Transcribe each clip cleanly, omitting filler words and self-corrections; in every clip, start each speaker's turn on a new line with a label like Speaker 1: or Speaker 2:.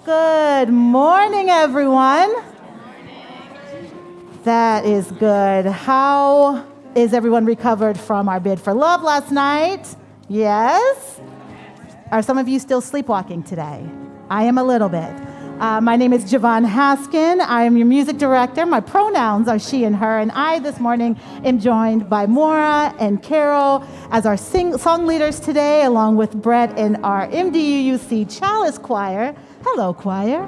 Speaker 1: Good morning, everyone. That is good. How is everyone recovered from our bid for love last night? Yes? Are some of you still sleepwalking today? I am a little bit. My name is Javon Haskin. I am your music director. My pronouns are she and her, and I this morning am joined by Maura and Carol as our song leaders today, along with Brett and our MDUUC Chalice Choir. Hello, choir.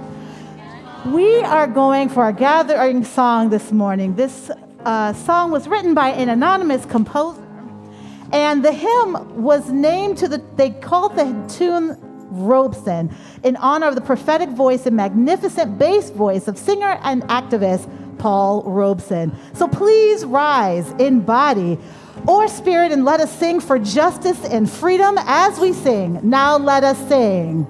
Speaker 1: We are going for our gathering song this morning. This song was written by an anonymous composer, and the hymn was named they called the tune Robeson in honor of the prophetic voice and magnificent bass voice of singer and activist Paul Robeson. So please rise in body or spirit and let us sing for justice and freedom as we sing. Now let us sing.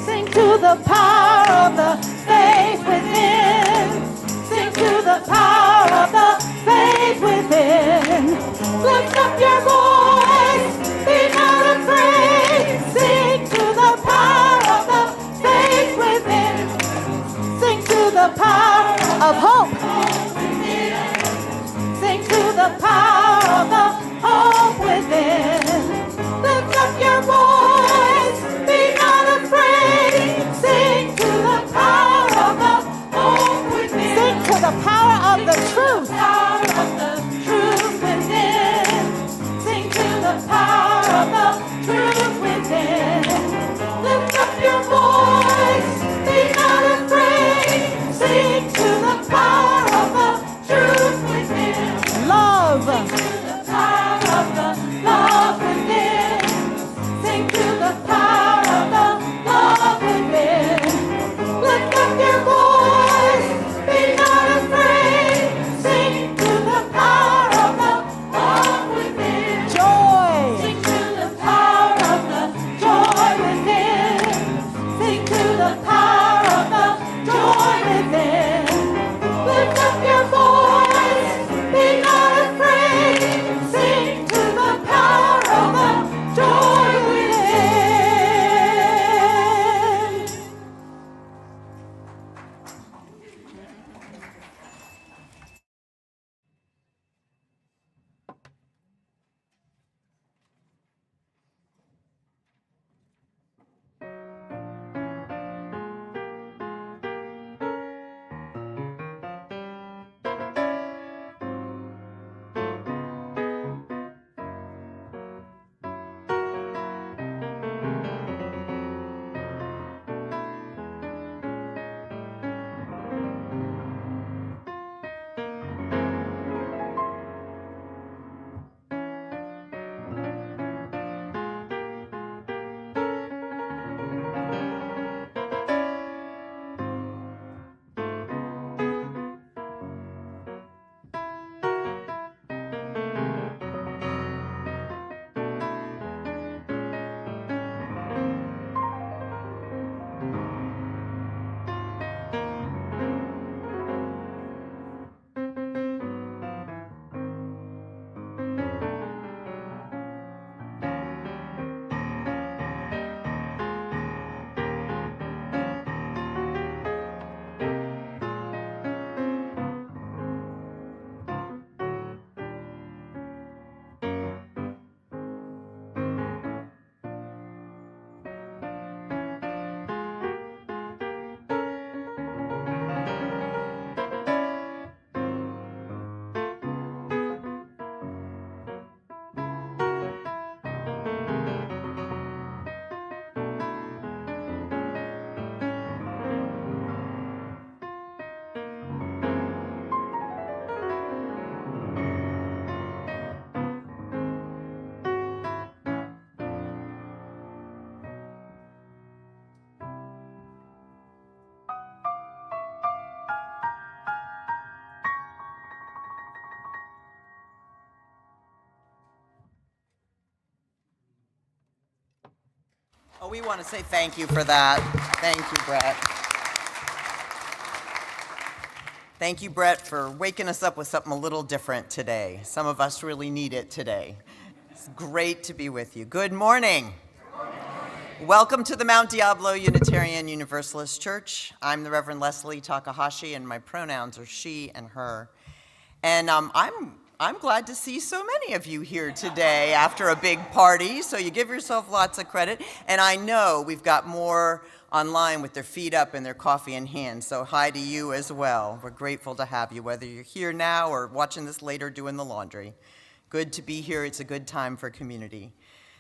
Speaker 1: Sing to the power of the faith within. Sing to the power of the faith within. Lift up your voice, be not afraid. Sing to the power of the faith within. Sing to the power of hope. Sing to the power of the hope within. Lift up your voice, be not afraid. Sing to the power of the hope within. Sing to the power of the truth. Power of the truth within. Sing to the power of the truth within. Lift up your voice, be not afraid. Sing to the power of the truth within. Love. Sing to the power of the love within. Sing to the power of the love within. Lift up your voice, be not afraid. Sing to the power of the love within. Joy. Sing to the power of the joy within. Sing to the power of the joy within. Lift up your voice, be not afraid. Sing to the power of the joy within.
Speaker 2: Oh, we want to say thank you for that. Thank you, Brett. Thank you, Brett, for waking us up with something a little different today. Some of us really need it today. It's great to be with you. Good morning. Welcome to the Mount Diablo Unitarian Universalist Church. I'm the Reverend Leslie Takahashi, and my pronouns are she and her. And I'm glad to see so many of you here today after a big party, so you give yourself lots of credit. And I know we've got more online with their feet up and their coffee in hand, so hi to you as well. We're grateful to have you, whether you're here now or watching this later doing the laundry. Good to be here. It's a good time for community.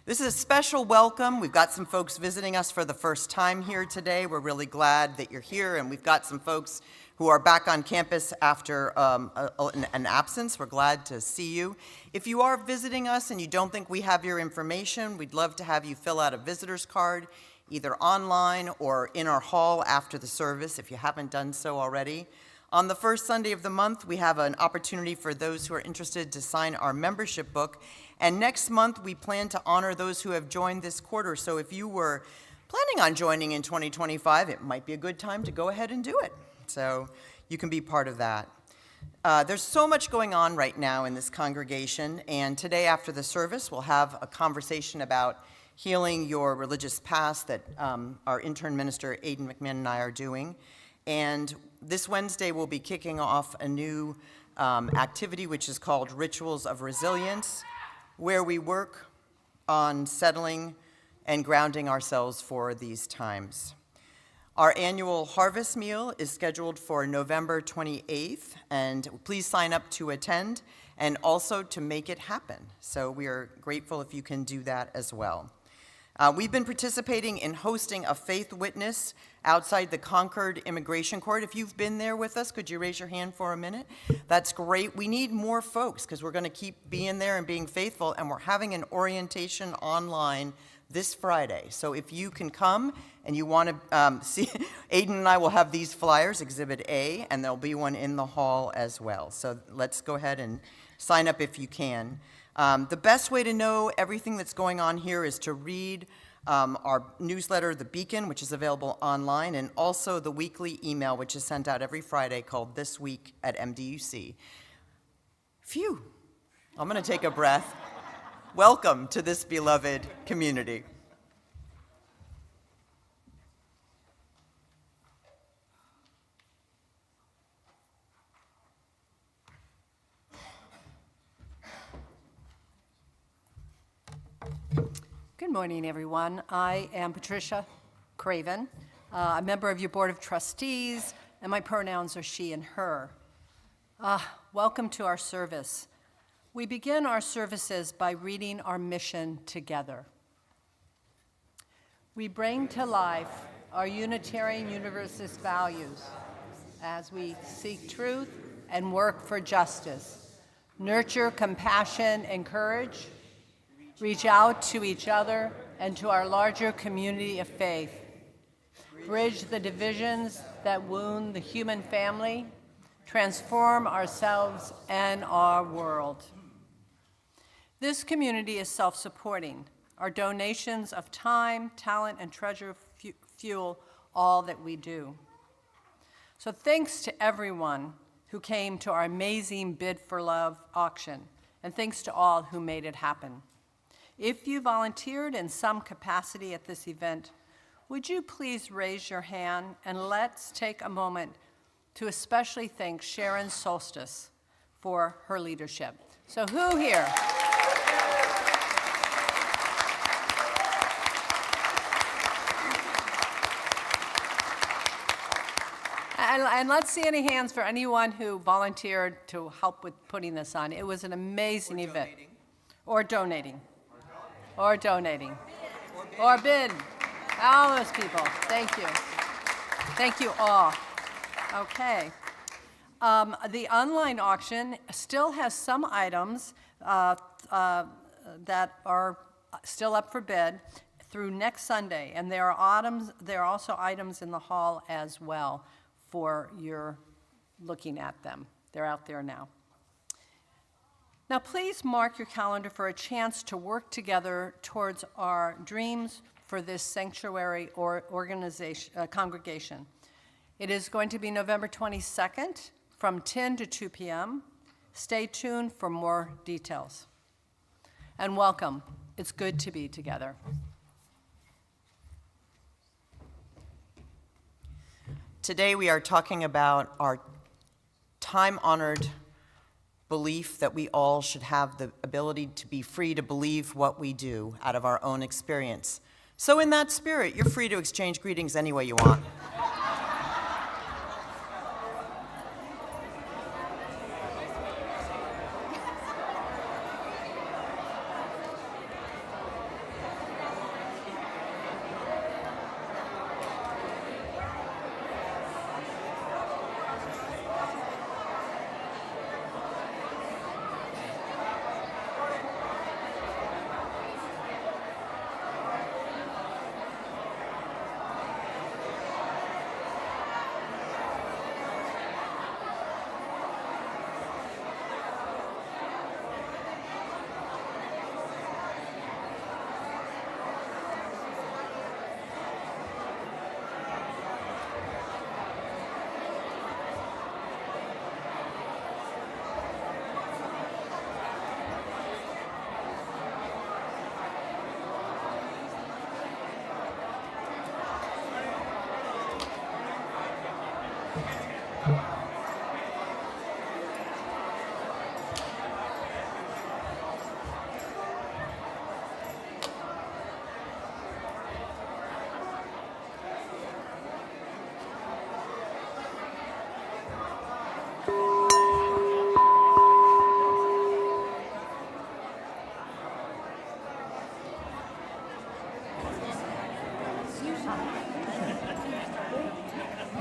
Speaker 2: This is a special welcome. We've got some folks visiting us for the first time here today. We're really glad that you're here, and we've got some folks who are back on campus after an absence. We're glad to see you. If you are visiting us and you don't think we have your information, we'd love to have you fill out a visitor's card, either online or in our hall after the service, if you haven't done so already. On the first Sunday of the month, we have an opportunity for those who are interested to sign our membership book. And next month, we plan to honor those who have joined this quarter. So if you were planning on joining in 2025, it might be a good time to go ahead and do it. So you can be part of that. There's so much going on right now in this congregation, and today after the service, we'll have a conversation about healing your religious past that our intern minister, Aidan McMahon, and I are doing. And this Wednesday, we'll be kicking off a new activity, which is called Rituals of Resilience, where we work on settling and grounding ourselves for these times. Our annual harvest meal is scheduled for November 28th, and please sign up to attend and also to make it happen. So we are grateful if you can do that as well. We've been participating in hosting a faith witness outside the Concord Immigration Court. If you've been there with us, could you raise your hand for a minute? That's great. We need more folks because we're going to keep being there and being faithful, and we're having an orientation online this Friday. So if you can come and you want to see, Aidan and I will have these flyers, Exhibit A, and there'll be one in the hall as well. So let's go ahead and sign up if you can. The best way to know everything that's going on here is to read our newsletter, The Beacon, which is available online, and also the weekly email, which is sent out every Friday, called This Week at MDUUC. Phew. I'm going to take a breath. Welcome to this beloved community.
Speaker 3: Good morning, everyone. I am Patricia Craven, a member of your Board of Trustees, and my pronouns are she and her. Welcome to our service. We begin our services by reading our mission together. We bring to life our Unitarian Universalist values as we seek truth and work for justice, nurture compassion and courage, reach out to each other and to our larger community of faith, bridge the divisions that wound the human family, transform ourselves and our world. This community is self-supporting. Our donations of time, talent, and treasure fuel all that we do. So thanks to everyone who came to our amazing Bid for Love auction, and thanks to all who made it happen. If you volunteered in some capacity at this event, would you please raise your hand, and let's take a moment to especially thank Sharon Solstice for her leadership. So who here? And let's see any hands for anyone who volunteered to help with putting this on. It was an amazing event. Or donating. Or donating. Or bid. All those people. Thank you. Thank you all. Okay. The online auction still has some items that are still up for bid through next Sunday, and there are also items in the hall as well for your looking at them. They're out there now. Now, please mark your calendar for a chance to work together towards our dreams for this sanctuary or congregation. It is going to be November 22nd from 10 to 2 p.m. Stay tuned for more details. And welcome. It's good to be together.
Speaker 2: Today we are talking about our time-honored belief that we all should have the ability to be free to believe what we do out of our own experience. So in that spirit, you're free to exchange greetings any way you want.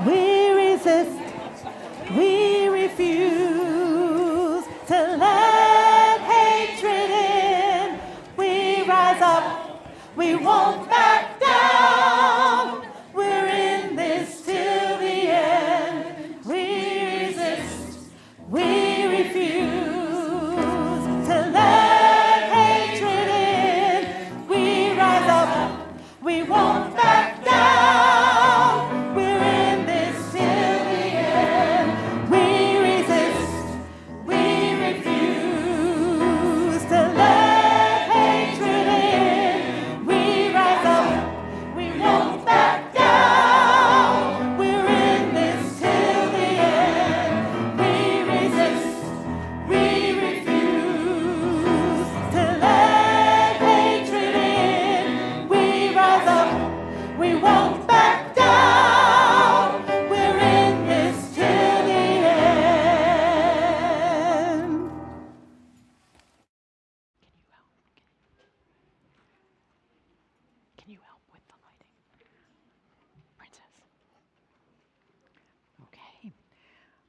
Speaker 1: We resist, we refuse to let hatred in. We rise up, we won't back down. We're in this till the end. We resist, we refuse to let hatred in. We rise up, we won't back down.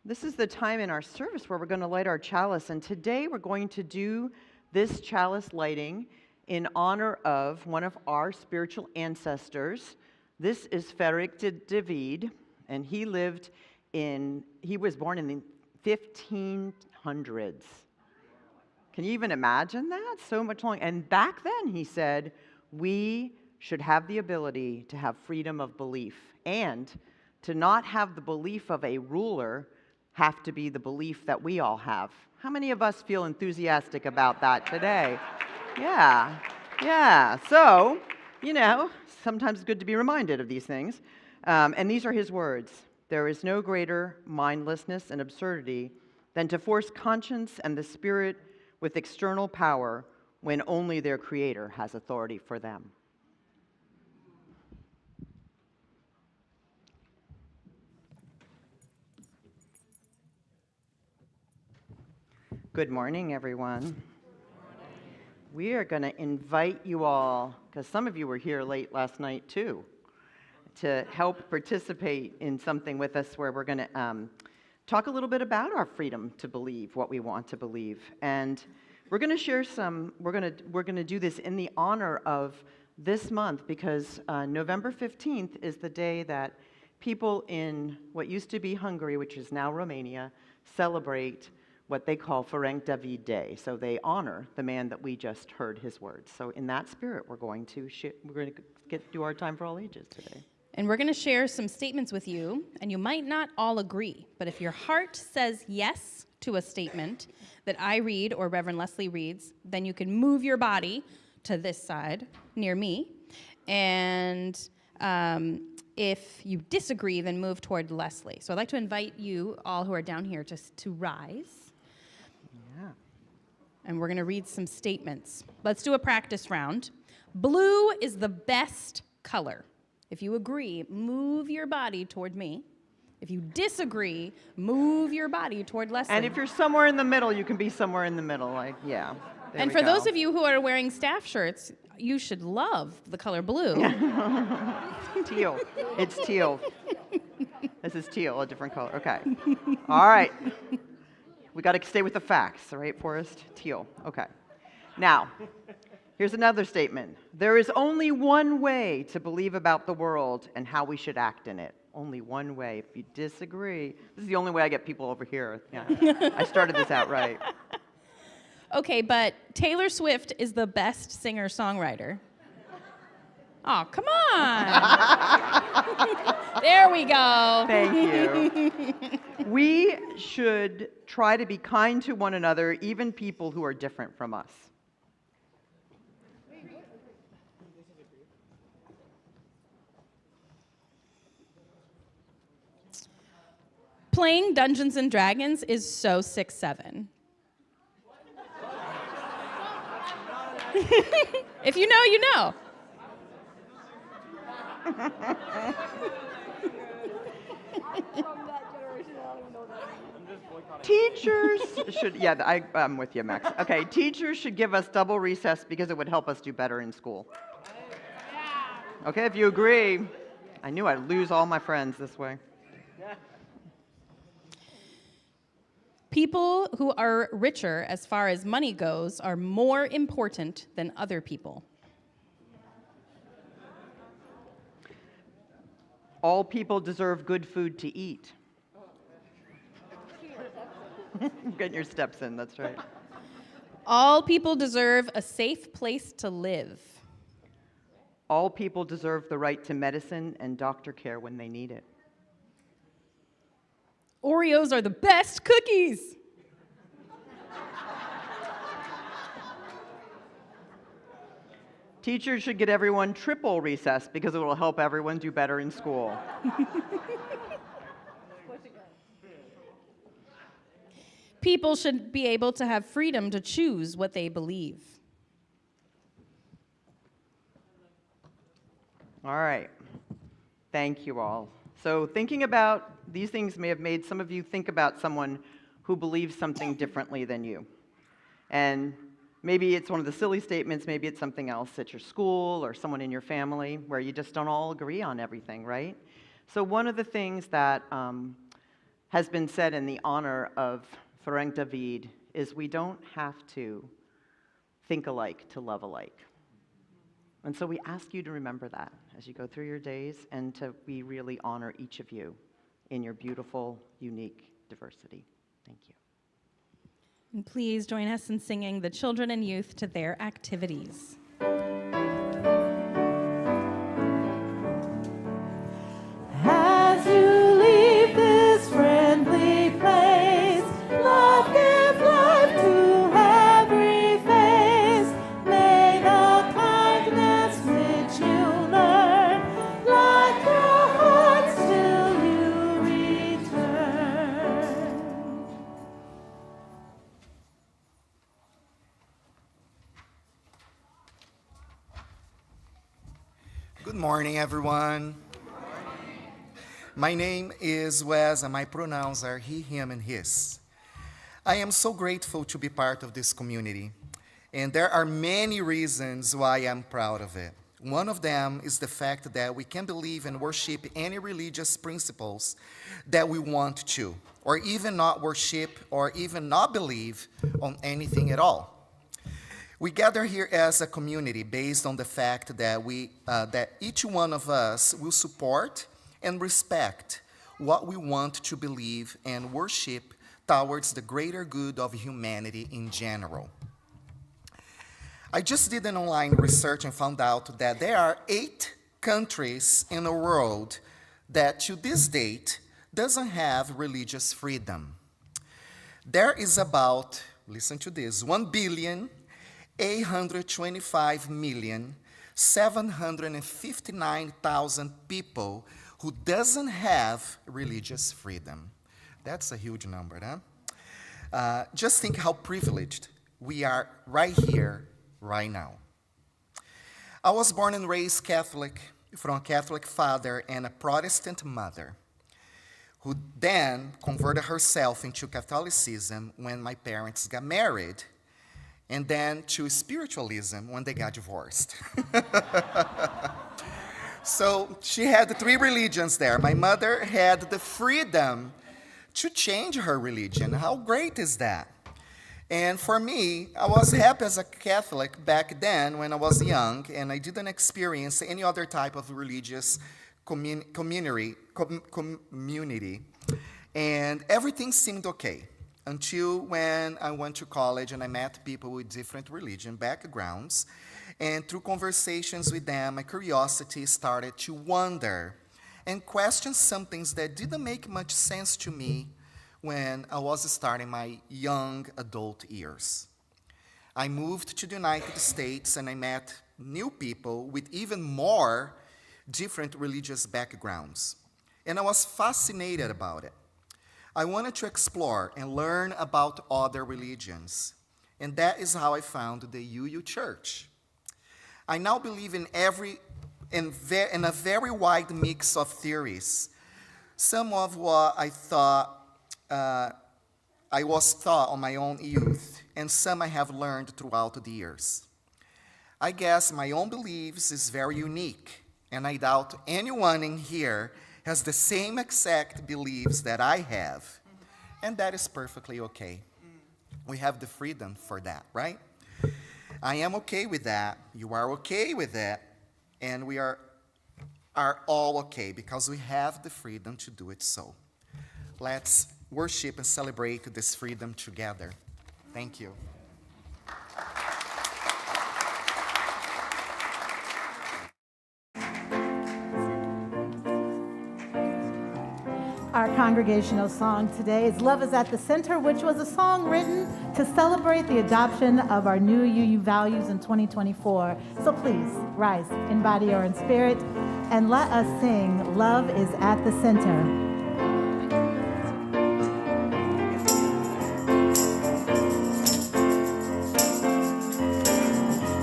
Speaker 2: This is the time in our service where we're going to light our chalice, and today we're going to do this chalice lighting in honor of one of our spiritual ancestors. This is Frederick de David, and he was born in the 1500s. Can you even imagine that? So much longer. And back then, he said, we should have the ability to have freedom of belief, and to not have the belief of a ruler have to be the belief that we all have. How many of us feel enthusiastic about that today? Yeah. So, sometimes it's good to be reminded of these things. And these are his words. There is no greater mindlessness and absurdity than to force conscience and the spirit with external power when only their creator has authority for them. Good morning, everyone. We are going to invite you all, because some of you were here late last night too, to help participate in something with us where we're going to talk a little bit about our freedom to believe what we want to believe. And we're going to share we're going to do this in the honor of this month, because November 15th is the day that people in what used to be Hungary, which is now Romania, celebrate what they call Ferenc David Day. So they honor the man that we just heard his words. So in that spirit, we're going to do our time for all ages today.
Speaker 4: And we're going to share some statements with you, and you might not all agree, but if your heart says yes to a statement that I read or Reverend Leslie reads, then you can move your body to this side near me. And if you disagree, then move toward Leslie. So I'd like to invite you all who are down here just to rise.
Speaker 2: Yeah.
Speaker 4: And we're going to read some statements. Let's do a practice round. Blue is the best color. If you agree, move your body toward me. If you disagree, move your body toward Leslie.
Speaker 2: And if you're somewhere in the middle, you can be somewhere in the middle, yeah.
Speaker 4: And for those of you who are wearing staff shirts, you should love the color blue.
Speaker 2: Teal. It's teal. This is teal, a different color. Okay. All right. We got to stay with the facts, all right, Forrest? Teal. Okay. Now, here's another statement. There is only one way to believe about the world and how we should act in it. Only one way. If you disagree, this is the only way I get people over here. Yeah. I started this out right.
Speaker 4: Okay, but Taylor Swift is the best singer-songwriter. Oh, come on. There we go.
Speaker 2: Thank you. We should try to be kind to one another, even people who are different from us.
Speaker 4: Playing Dungeons and Dragons is so 6'7". If you know, you know.
Speaker 2: Teachers should, yeah, I'm with you, Max. Okay, teachers should give us double recess because it would help us do better in school. Okay, if you agree. I knew I'd lose all my friends this way.
Speaker 4: People who are richer as far as money goes are more important than other people.
Speaker 2: All people deserve good food to eat. Getting your steps in, that's right.
Speaker 4: All people deserve a safe place to live.
Speaker 2: All people deserve the right to medicine and doctor care when they need it.
Speaker 4: Oreos are the best cookies.
Speaker 2: Teachers should get everyone triple recess because it will help everyone do better in school.
Speaker 4: People should be able to have freedom to choose what they believe.
Speaker 2: All right. Thank you all. So thinking about these things may have made some of you think about someone who believes something differently than you. And maybe it's one of the silly statements, maybe it's something else at your school or someone in your family where you just don't all agree on everything, right? So one of the things that has been said in the honor of Frank David is we don't have to think alike to love alike. And so we ask you to remember that as you go through your days and we really honor each of you in your beautiful, unique diversity. Thank you.
Speaker 4: And please join us in singing the children and youth to their activities.
Speaker 1: As you leave this friendly place, love give life to every face. May the kindness which you learn light your hearts till you return.
Speaker 5: Good morning, everyone. My name is Wes, and my pronouns are he, him, and his. I am so grateful to be part of this community, and there are many reasons why I'm proud of it. One of them is the fact that we can believe and worship any religious principles that we want to, or even not worship or even not believe on anything at all. We gather here as a community based on the fact that that each one of us will support and respect what we want to believe and worship towards the greater good of humanity in general. I just did an online research and found out that there are 8 countries in the world that to this date doesn't have religious freedom. There is about, listen to this, 1,825,759,000 people who doesn't have religious freedom. That's a huge number, huh? Just think how privileged we are right here, right now. I was born and raised Catholic, from a Catholic father and a Protestant mother, who then converted herself into Catholicism when my parents got married, and then to spiritualism when they got divorced. So she had 3 religions there. My mother had the freedom to change her religion. How great is that? And for me, I was happy as a Catholic back then when I was young, and I didn't experience any other type of religious community, and everything seemed okay until when I went to college and I met people with different religion backgrounds, and through conversations with them, my curiosity started to wander and question some things that didn't make much sense to me when I was starting my young adult years. I moved to the United States and I met new people with even more different religious backgrounds. And I was fascinated about it. I wanted to explore and learn about other religions. And that is how I found the UU Church. I now believe in a very wide mix of theories. Some of what I was taught on my own youth, and some I have learned throughout the years. I guess my own beliefs is very unique, and I doubt anyone in here has the same exact beliefs that I have, and that is perfectly okay. We have the freedom for that, right? I am okay with that, you are okay with that, and we are all okay because we have the freedom to do it so. Let's worship and celebrate this freedom together. Thank you.
Speaker 1: Our congregational song today is Love is at the Center, which was a song written to celebrate the adoption of our new UU values in 2024. So please rise in body or in spirit and let us sing Love is at the Center.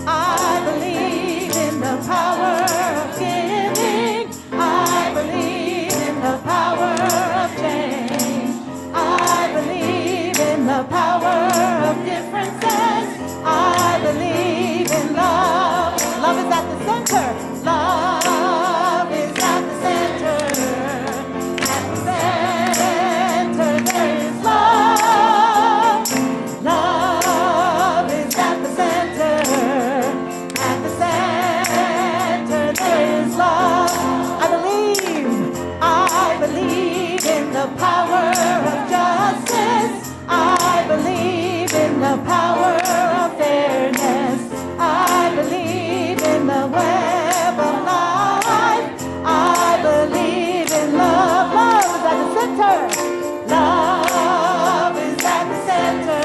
Speaker 1: I believe in the power of giving. I believe in the power of change. I believe in the power of differences. I believe in love. Love is at the center. Love is at the center. At the center there is love. Love is at the center. At the center there is love. I believe in the power of justice. I believe in the power of fairness. I believe in the web of life. I believe in love. Love is at the center. Love is at the center.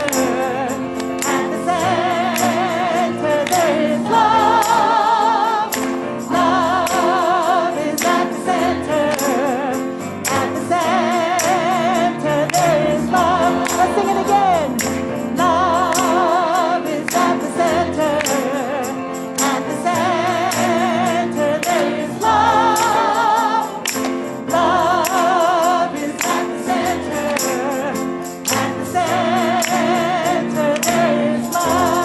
Speaker 1: At the center there is love. Love is at the center. At the center there is love. Let's sing it again. Love is at the center. At the center there is love. Love is at the center. At the center there is love.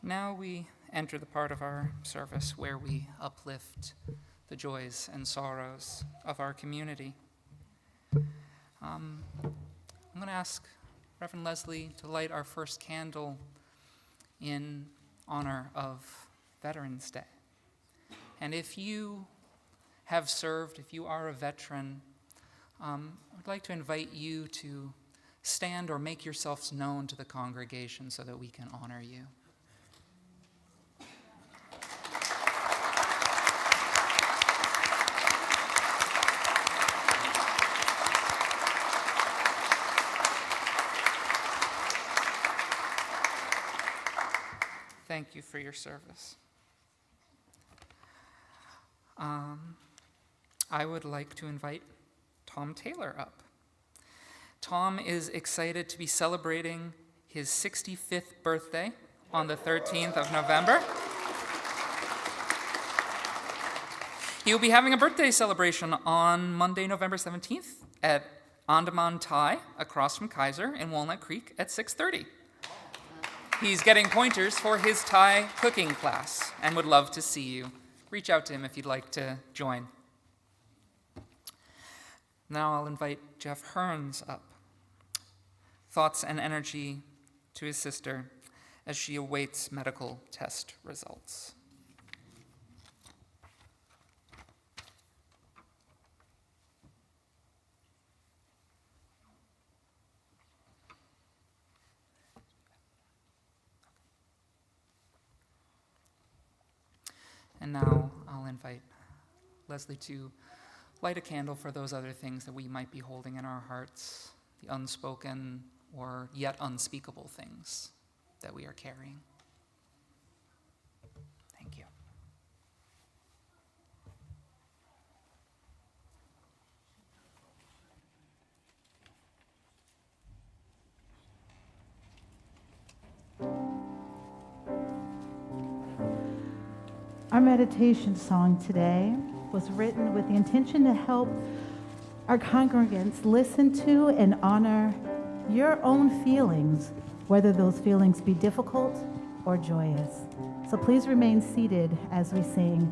Speaker 6: Now we enter the part of our service where we uplift the joys and sorrows of our community. I'm going to ask Reverend Leslie to light our first candle in honor of Veterans Day. And if you have served, if you are a veteran, I'd like to invite you to stand or make yourselves known to the congregation so that we can honor you. Thank you for your service. I would like to invite Tom Taylor up. Tom is excited to be celebrating his 65th birthday on the 13th of November. He will be having a birthday celebration on Monday, November 17th at Andaman Thai across from Kaiser in Walnut Creek at 6:30. He's getting pointers for his Thai cooking class and would love to see you. Reach out to him if you'd like to join. Now I'll invite Jeff Hearns up. Thoughts and energy to his sister as she awaits medical test results. And now I'll invite Leslie to light a candle for those other things that we might be holding in our hearts, the unspoken or yet unspeakable things that we are carrying. Thank you.
Speaker 1: Our meditation song today was written with the intention to help our congregants listen to and honor your own feelings, whether those feelings be difficult or joyous. So please remain seated as we sing,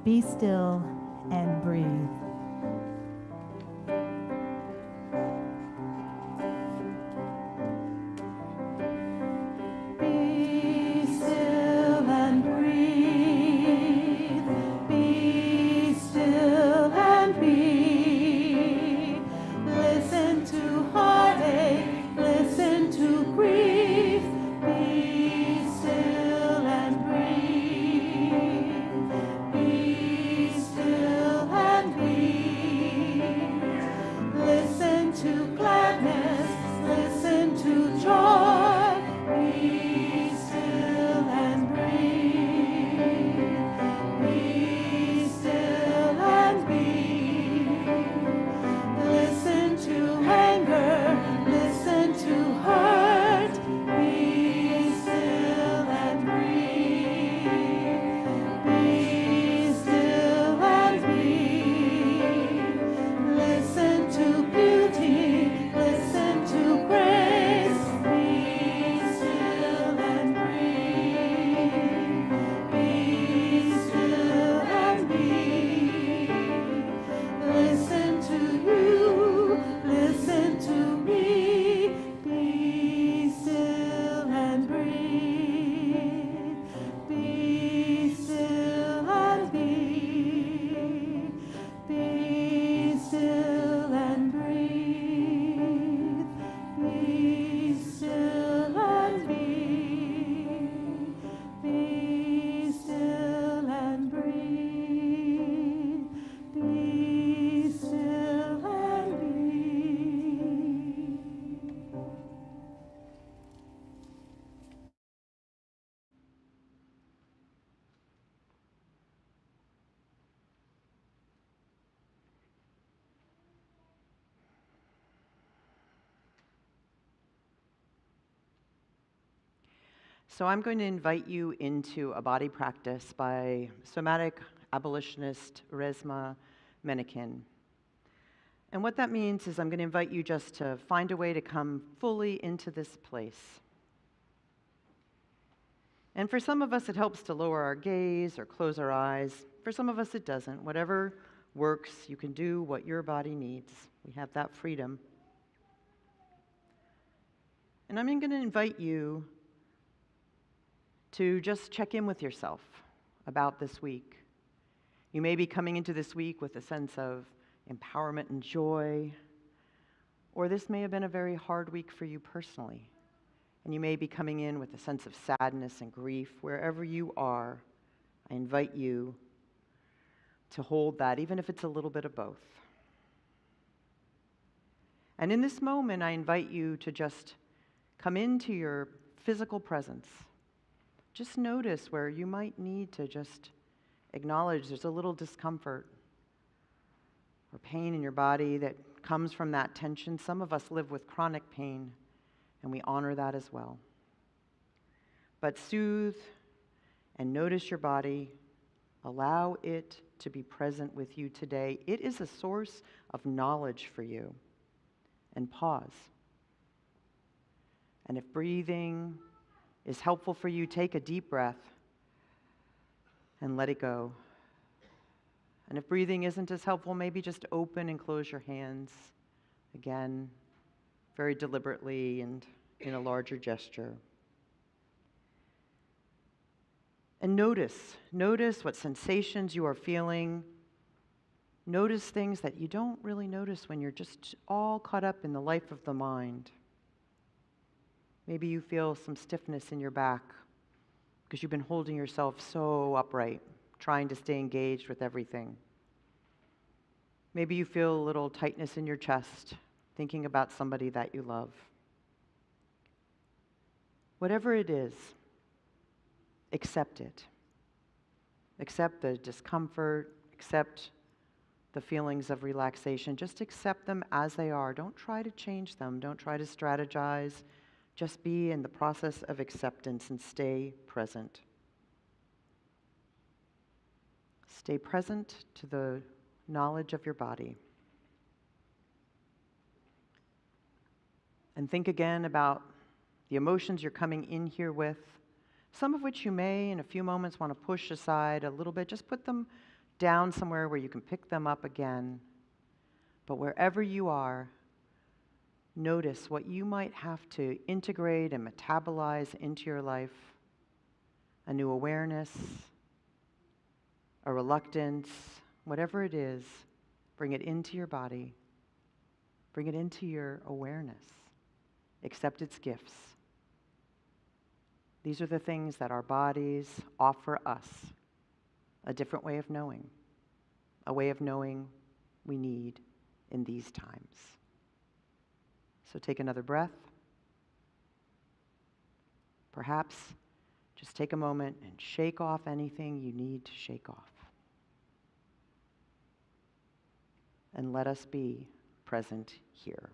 Speaker 1: "Be Still and Breathe." Be still and breathe. Be still and be. Listen to heartache. Listen to grief. Be still and breathe. Be still and breathe. Listen to gladness. Listen to joy. Be still and breathe. Be still and breathe. Listen to anger. Listen to hurt. Be still and breathe. Be still and breathe. Listen to beauty. Listen to grace. Be still and breathe. Be still and breathe. Listen to you. Listen to me. Be still and breathe. Be still and breathe. Be still and breathe. Be still and breathe. Be still and breathe. Be still and breathe.
Speaker 2: So I'm going to invite you into a body practice by somatic abolitionist Resmaa Menakem. And what that means is I'm going to invite you just to find a way to come fully into this place. And for some of us, it helps to lower our gaze or close our eyes. For some of us, it doesn't. Whatever works, you can do what your body needs. We have that freedom. And I'm going to invite you to just check in with yourself about this week. You may be coming into this week with a sense of empowerment and joy, or this may have been a very hard week for you personally, and you may be coming in with a sense of sadness and grief. Wherever you are, I invite you to hold that, even if it's a little bit of both. And in this moment, I invite you to just come into your physical presence. Just notice where you might need to just acknowledge there's a little discomfort or pain in your body that comes from that tension. Some of us live with chronic pain, and we honor that as well. But soothe and notice your body. Allow it to be present with you today. It is a source of knowledge for you. And pause. And if breathing is helpful for you, take a deep breath and let it go. And if breathing isn't as helpful, maybe just open and close your hands again, very deliberately and in a larger gesture. And notice what sensations you are feeling. Notice things that you don't really notice when you're just all caught up in the life of the mind. Maybe you feel some stiffness in your back because you've been holding yourself so upright, trying to stay engaged with everything. Maybe you feel a little tightness in your chest, thinking about somebody that you love. Whatever it is, accept it. Accept the discomfort, accept the feelings of relaxation. Just accept them as they are. Don't try to change them. Don't try to strategize. Just be in the process of acceptance and stay present. Stay present to the knowledge of your body. And think again about the emotions you're coming in here with, some of which you may in a few moments want to push aside a little bit. Just put them down somewhere where you can pick them up again. But wherever you are, notice what you might have to integrate and metabolize into your life. A new awareness, a reluctance, whatever it is, bring it into your body. Bring it into your awareness. Accept its gifts. These are the things that our bodies offer us. A different way of knowing. A way of knowing we need in these times. So take another breath. Perhaps just take a moment and shake off anything you need to shake off. And let us be present here.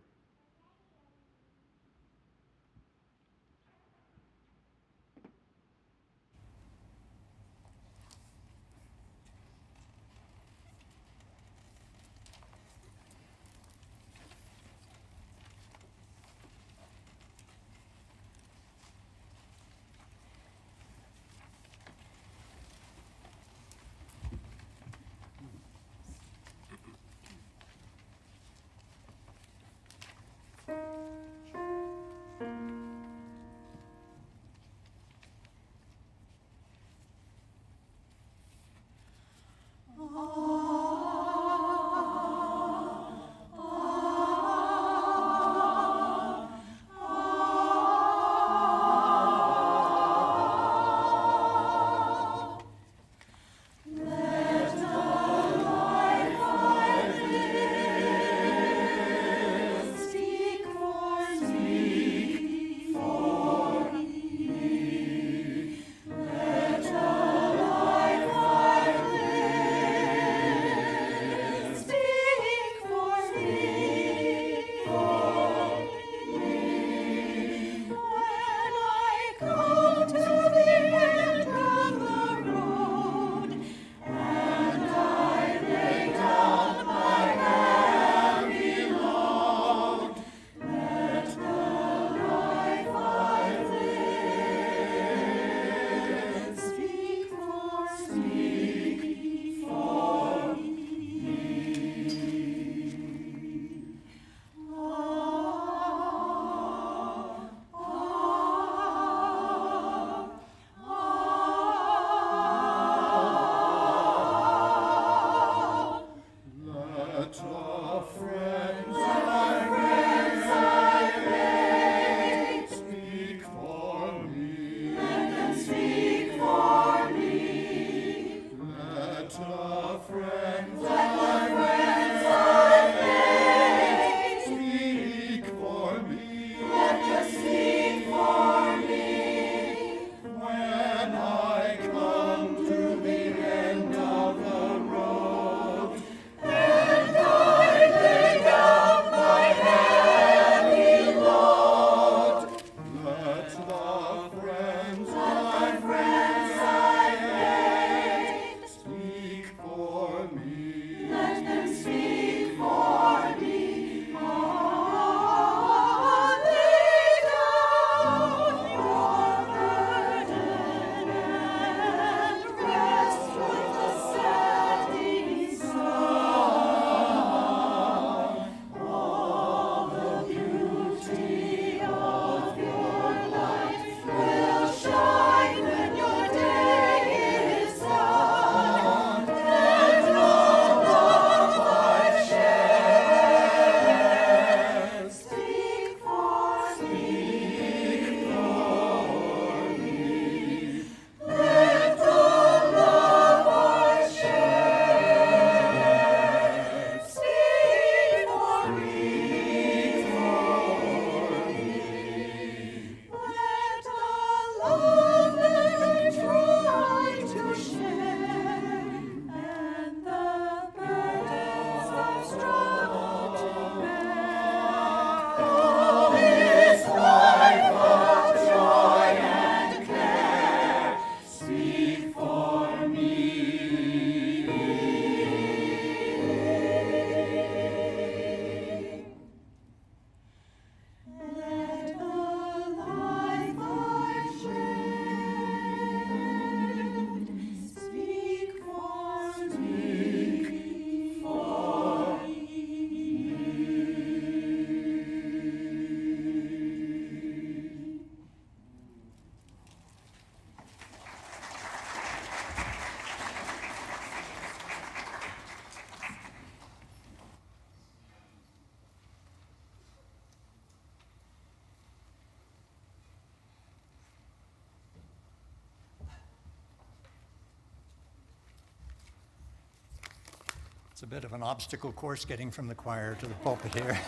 Speaker 7: It's a bit of an obstacle course getting from the choir to the pulpit here.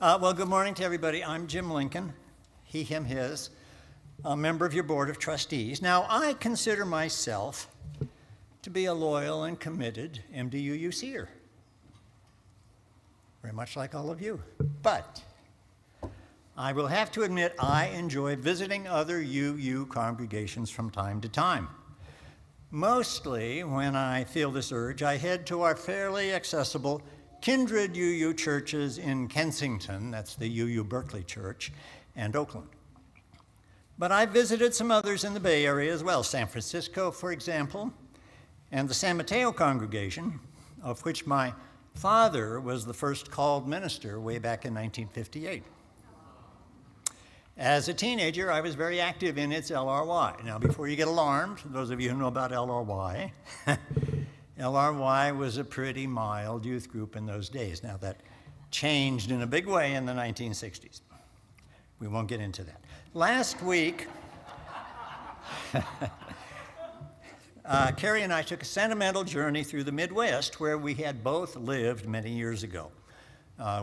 Speaker 7: Well, good morning to everybody. I'm Jim Lincoln, he, him, his, a member of your Board of Trustees. Now, I consider myself to be a loyal and committed MDUUCer, very much like all of you. But I will have to admit I enjoy visiting other UU congregations from time to time. Mostly, when I feel this urge, I head to our fairly accessible kindred UU churches in Kensington, that's the UU Berkeley Church, and Oakland. But I've visited some others in the Bay Area as well, San Francisco, for example, and the San Mateo congregation, of which my father was the first called minister way back in 1958. As a teenager, I was very active in its LRY. Now, before you get alarmed, those of you who know about LRY, LRY was a pretty mild youth group in those days. Now, that changed in a big way in the 1960s. We won't get into that. Last week, Carrie and I took a sentimental journey through the Midwest, where we had both lived many years ago.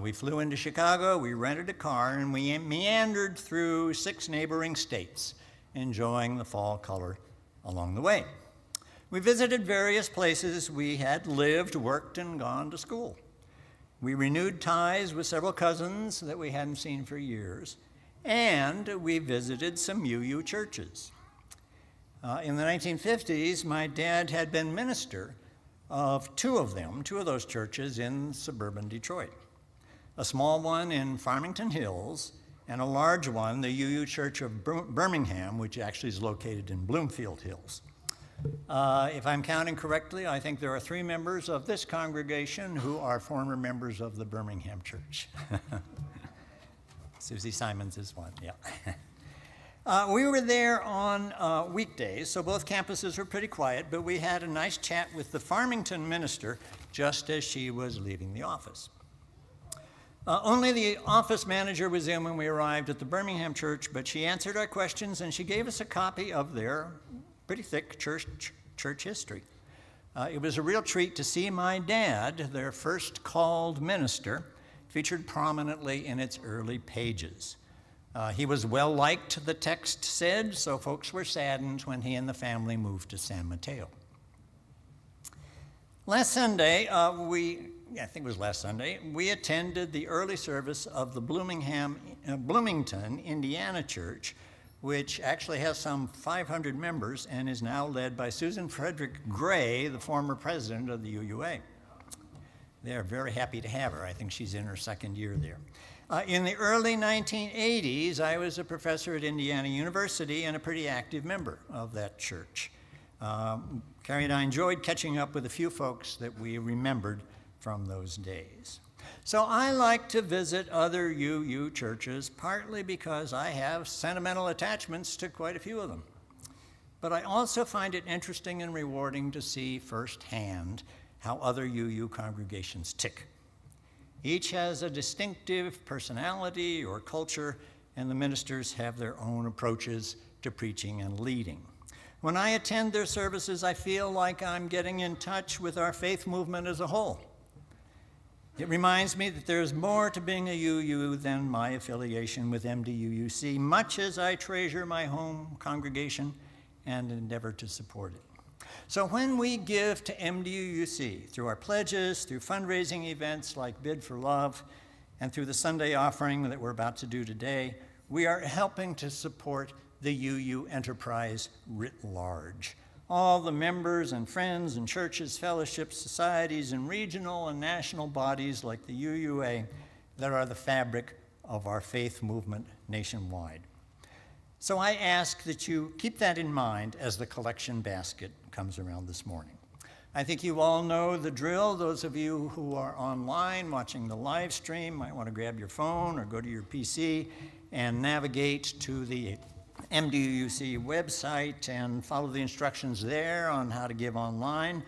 Speaker 7: We flew into Chicago, we rented a car, and we meandered through 6 neighboring states, enjoying the fall color along the way. We visited various places we had lived, worked, and gone to school. We renewed ties with several cousins that we hadn't seen for years, and we visited some UU churches. In the 1950s, my dad had been minister of two of those churches in suburban Detroit. A small one in Farmington Hills, and a large one, the UU Church of Birmingham, which actually is located in Bloomfield Hills. If I'm counting correctly, I think there are 3 members of this congregation who are former members of the Birmingham Church. Susie Simons is one, yeah. We were there on weekdays, so both campuses were pretty quiet, but we had a nice chat with the Farmington minister just as she was leaving the office. Only the office manager was in when we arrived at the Birmingham church, but she answered our questions and she gave us a copy of their pretty thick church history. It was a real treat to see my dad, their first called minister, featured prominently in its early pages. He was well liked, the text said, so folks were saddened when he and the family moved to San Mateo. Last Sunday, I think it was last Sunday, we attended the early service of the Bloomington, Indiana church, which actually has some 500 members and is now led by Susan Frederick Gray, the former president of the UUA. They're very happy to have her. I think she's in her 2nd year there. In the early 1980s, I was a professor at Indiana University and a pretty active member of that church. Carrie and I enjoyed catching up with a few folks that we remembered from those days. So I like to visit other UU churches, partly because I have sentimental attachments to quite a few of them. But I also find it interesting and rewarding to see firsthand how other UU congregations tick. Each has a distinctive personality or culture, and the ministers have their own approaches to preaching and leading. When I attend their services, I feel like I'm getting in touch with our faith movement as a whole. It reminds me that there's more to being a UU than my affiliation with MDUUC, much as I treasure my home congregation and endeavor to support it. So when we give to MDUUC through our pledges, through fundraising events like Bid for Love, and through the Sunday offering that we're about to do today, we are helping to support the UU enterprise writ large. All the members and friends and churches, fellowships, societies, and regional and national bodies like the UUA that are the fabric of our faith movement nationwide. So I ask that you keep that in mind as the collection basket comes around this morning. I think you all know the drill. Those of you who are online watching the live stream might want to grab your phone or go to your PC and navigate to the MDUUC website and follow the instructions there on how to give online.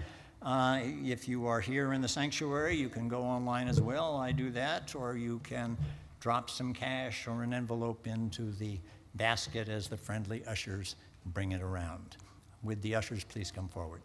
Speaker 7: If you are here in the sanctuary, you can go online as well. I do that, or you can drop some cash or an envelope into the basket as the friendly ushers bring it around. Would the ushers please come forward?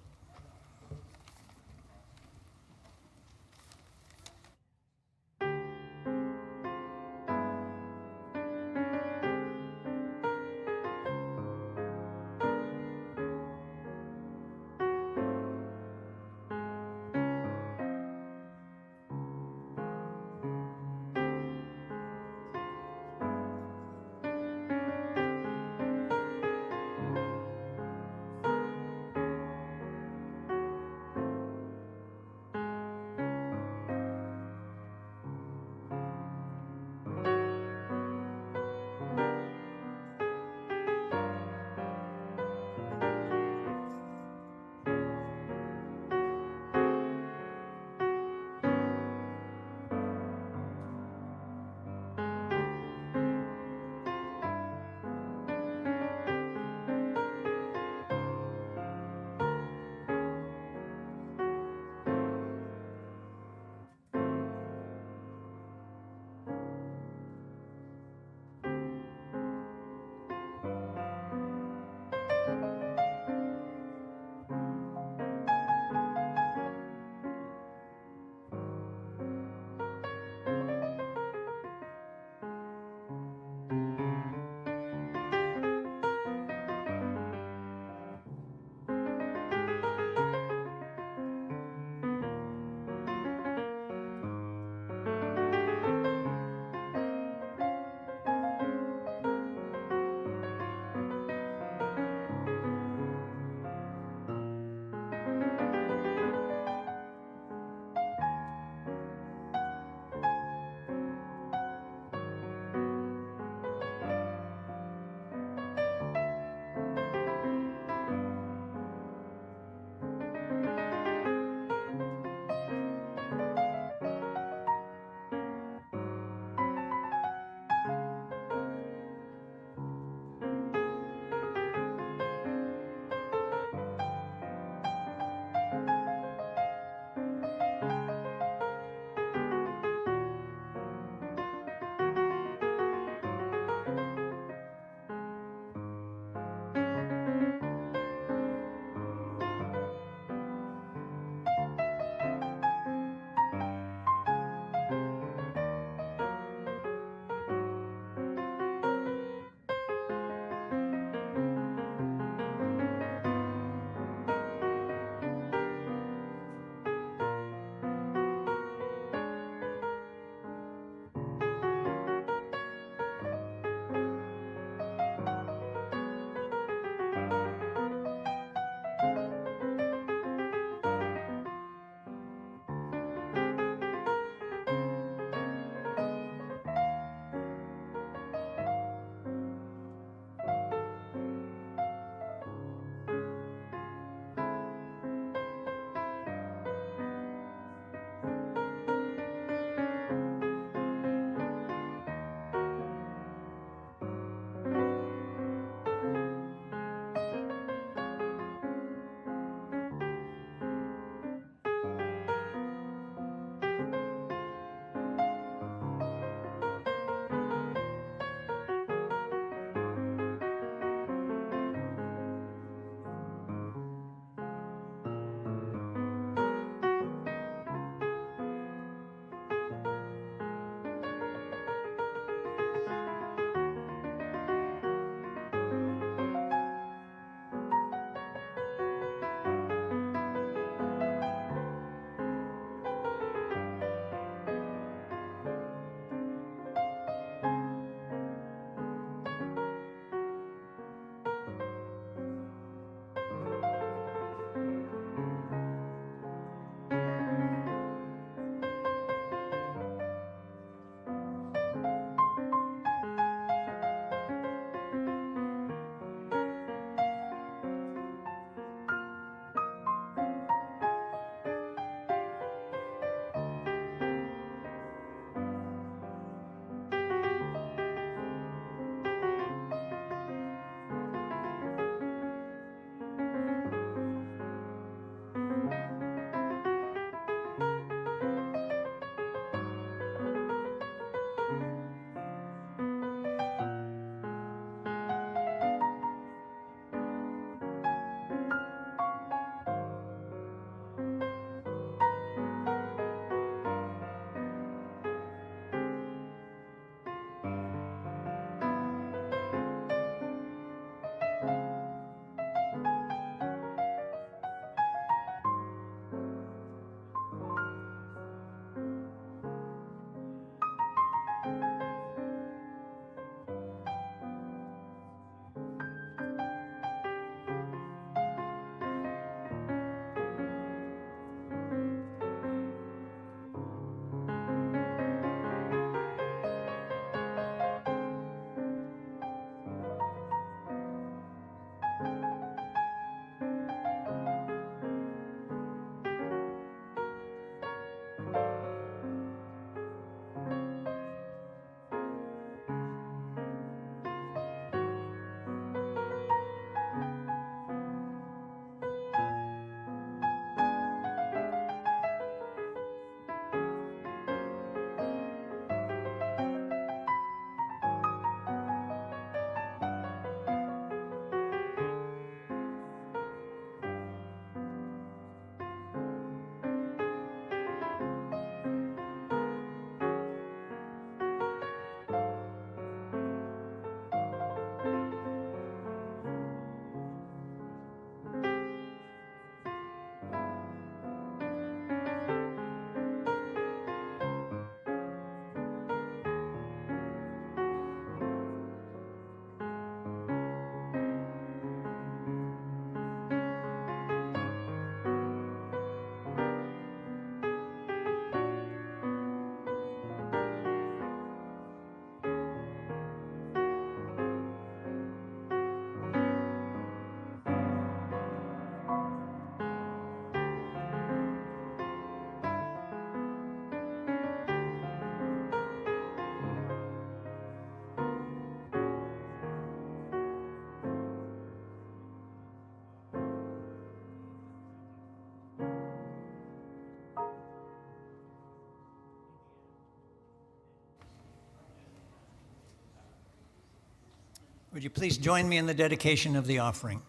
Speaker 7: Would you please join me in the dedication of the offering?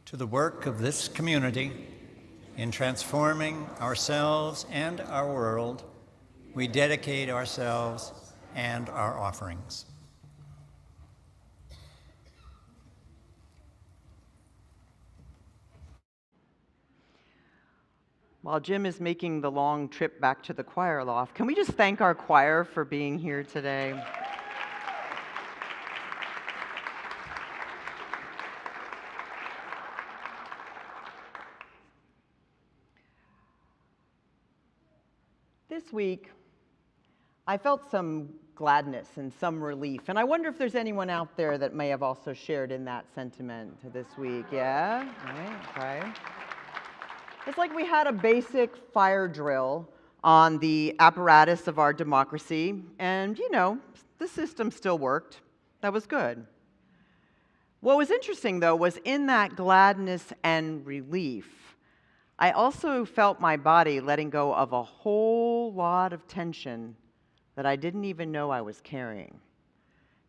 Speaker 7: To the work of this community in transforming ourselves and our world, we dedicate ourselves and our offerings.
Speaker 2: While Jim is making the long trip back to the choir loft, can we just thank our choir for being here today? This week, I felt some gladness and some relief, and I wonder if there's anyone out there that may have also shared in that sentiment this week. Yeah? Right, okay. It's like we had a basic fire drill on the apparatus of our democracy, and the system still worked. That was good. What was interesting, though, was in that gladness and relief, I also felt my body letting go of a whole lot of tension that I didn't even know I was carrying.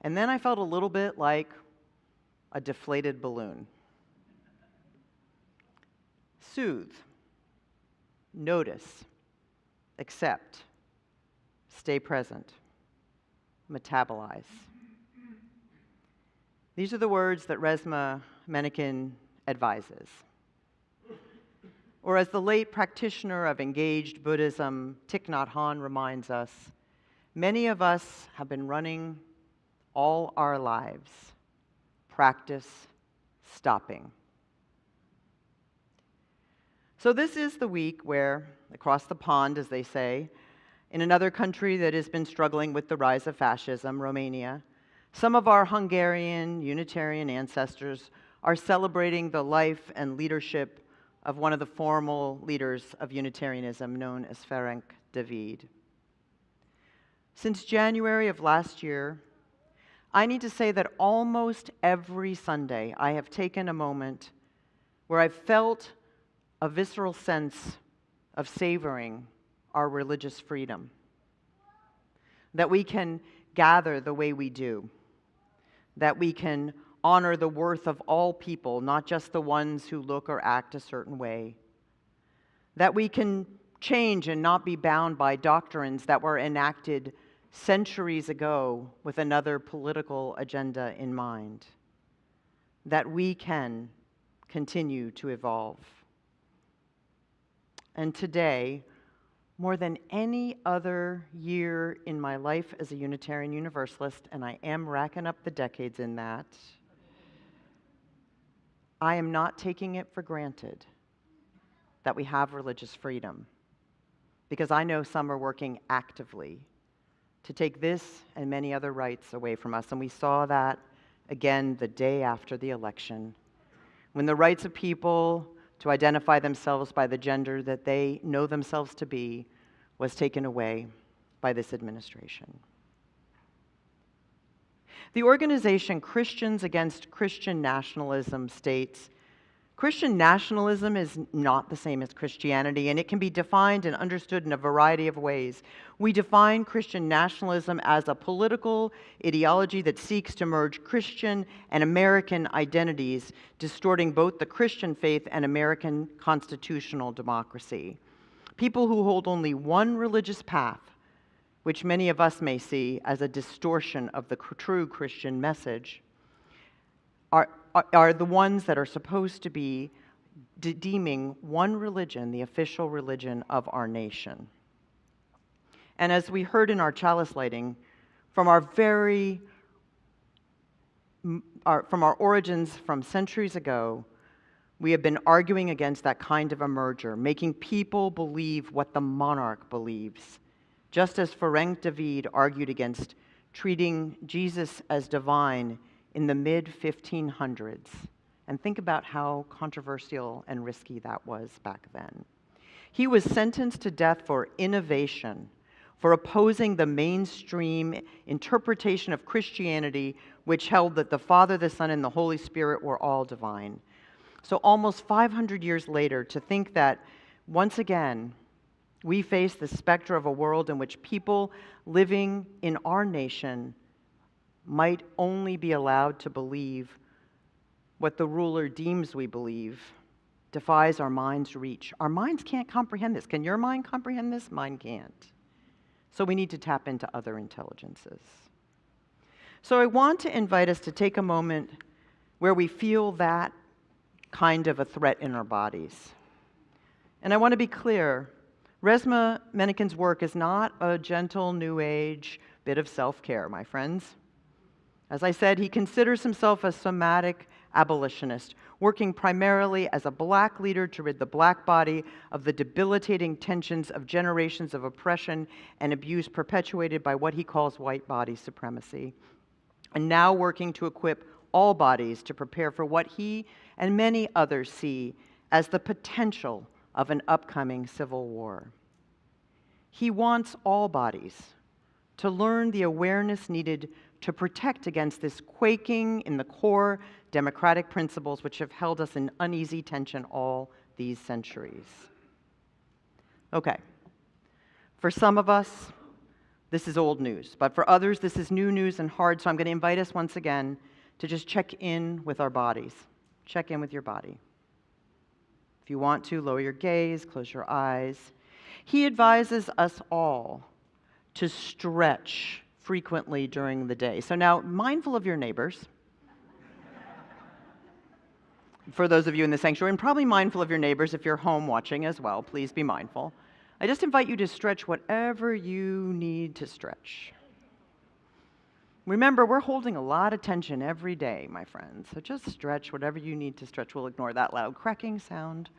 Speaker 2: And then I felt a little bit like a deflated balloon. Soothe, notice, accept, stay present, metabolize. These are the words that Resmaa Menakem advises. Or as the late practitioner of engaged Buddhism, Thich Nhat Hanh reminds us, many of us have been running all our lives. Practice stopping. So this is the week where, across the pond, as they say, in another country that has been struggling with the rise of fascism, Romania, some of our Hungarian Unitarian ancestors are celebrating the life and leadership of one of the formal leaders of Unitarianism, known as Ferenc David. Since January of last year, I need to say that almost every Sunday I have taken a moment where I've felt a visceral sense of savoring our religious freedom, that we can gather the way we do, that we can honor the worth of all people, not just the ones who look or act a certain way, that we can change and not be bound by doctrines that were enacted centuries ago with another political agenda in mind, that we can continue to evolve. And today, more than any other year in my life as a Unitarian Universalist, and I am racking up the decades in that, I am not taking it for granted that we have religious freedom, because I know some are working actively to take this and many other rights away from us. And we saw that again the day after the election, when the rights of people to identify themselves by the gender that they know themselves to be was taken away by this administration. The organization Christians Against Christian Nationalism states, Christian nationalism is not the same as Christianity, and it can be defined and understood in a variety of ways. We define Christian nationalism as a political ideology that seeks to merge Christian and American identities, distorting both the Christian faith and American constitutional democracy. People who hold only one religious path, which many of us may see as a distortion of the true Christian message, are the ones that are supposed to be deeming one religion the official religion of our nation. And as we heard in our chalice lighting, from our origins from centuries ago, we have been arguing against that kind of a merger, making people believe what the monarch believes, just as Ferenc David argued against treating Jesus as divine in the mid-1500s. And think about how controversial and risky that was back then. He was sentenced to death for innovation, for opposing the mainstream interpretation of Christianity, which held that the Father, the Son, and the Holy Spirit were all divine. So almost 500 years later, to think that, once again, we face the specter of a world in which people living in our nation might only be allowed to believe what the ruler deems we believe defies our mind's reach. Our minds can't comprehend this. Can your mind comprehend this? Mine can't. So we need to tap into other intelligences. So I want to invite us to take a moment where we feel that kind of a threat in our bodies. And I want to be clear, Resmaa Menachen's work is not a gentle New Age bit of self-care, my friends. As I said, he considers himself a somatic abolitionist, working primarily as a black leader to rid the black body of the debilitating tensions of generations of oppression and abuse perpetuated by what he calls white body supremacy, and now working to equip all bodies to prepare for what he and many others see as the potential of an upcoming civil war. He wants all bodies to learn the awareness needed to protect against this quaking in the core democratic principles which have held us in uneasy tension all these centuries. Okay, for some of us, this is old news, but for others, this is new news and hard, so I'm going to invite us once again to just check in with our bodies. Check in with your body. If you want to, lower your gaze, close your eyes. He advises us all to stretch frequently during the day. So now, mindful of your neighbors, for those of you in the sanctuary, and probably mindful of your neighbors if you're home watching as well, please be mindful. I just invite you to stretch whatever you need to stretch. Remember, we're holding a lot of tension every day, my friends, so just stretch whatever you need to stretch. We'll ignore that loud cracking sound.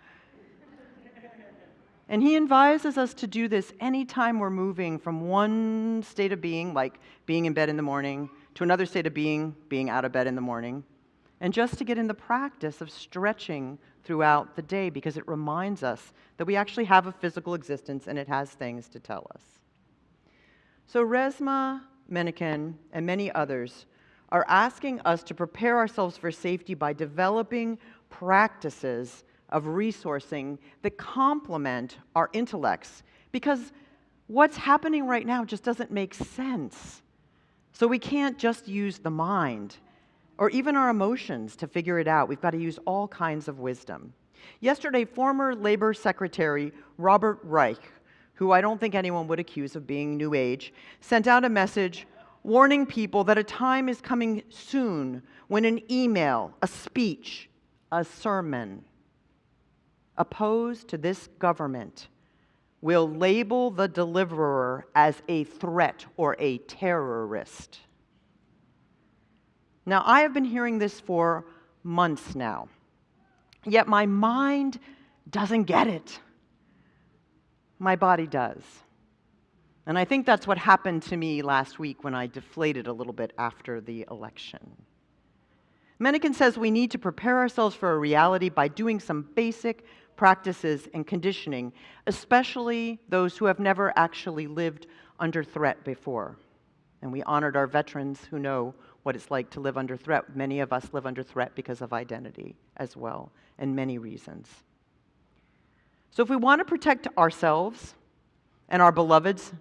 Speaker 2: And he advises us to do this anytime we're moving from one state of being, like being in bed in the morning, to another state of being out of bed in the morning, and just to get in the practice of stretching throughout the day, because it reminds us that we actually have a physical existence and it has things to tell us. So Resmaa Menachen and many others are asking us to prepare ourselves for safety by developing practices of resourcing that complement our intellects, because what's happening right now just doesn't make sense. So we can't just use the mind or even our emotions to figure it out. We've got to use all kinds of wisdom. Yesterday, former Labor Secretary Robert Reich, who I don't think anyone would accuse of being New Age, sent out a message warning people that a time is coming soon when an email, a speech, a sermon opposed to this government will label the deliverer as a threat or a terrorist. Now, I have been hearing this for months now, yet my mind doesn't get it. My body does. And I think that's what happened to me last week when I deflated a little bit after the election. Menachen says we need to prepare ourselves for a reality by doing some basic practices and conditioning, especially those who have never actually lived under threat before. And we honored our veterans who know what it's like to live under threat. Many of us live under threat because of identity as well, and many reasons. So if we want to protect ourselves and our beloveds,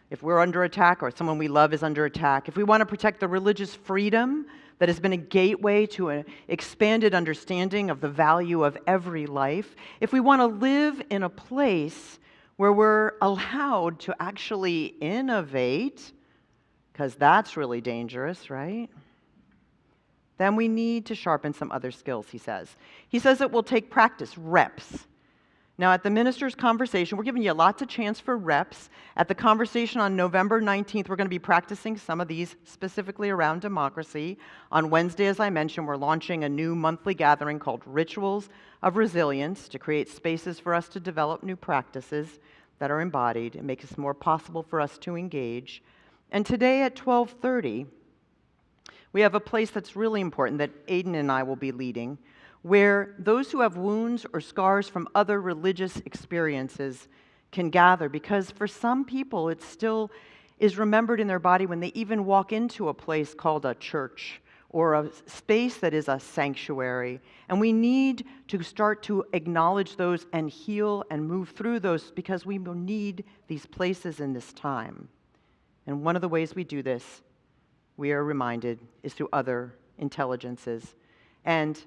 Speaker 2: if we're under attack or someone we love is under attack, if we want to protect the religious freedom that has been a gateway to an expanded understanding of the value of every life, if we want to live in a place where we're allowed to actually innovate, because that's really dangerous, right? Then we need to sharpen some other skills, he says. He says it will take practice, reps. Now, at the minister's conversation, we're giving you lots of chance for reps. At the conversation on November 19th, we're going to be practicing some of these specifically around democracy. On Wednesday, as I mentioned, we're launching a new monthly gathering called Rituals of Resilience to create spaces for us to develop new practices that are embodied and make it more possible for us to engage. And today at 12:30, we have a place that's really important that Aiden and I will be leading, where those who have wounds or scars from other religious experiences can gather, because for some people it still is remembered in their body when they even walk into a place called a church or a space that is a sanctuary. And we need to start to acknowledge those and heal and move through those, because we will need these places in this time. And one of the ways we do this we are reminded, is through other intelligences. And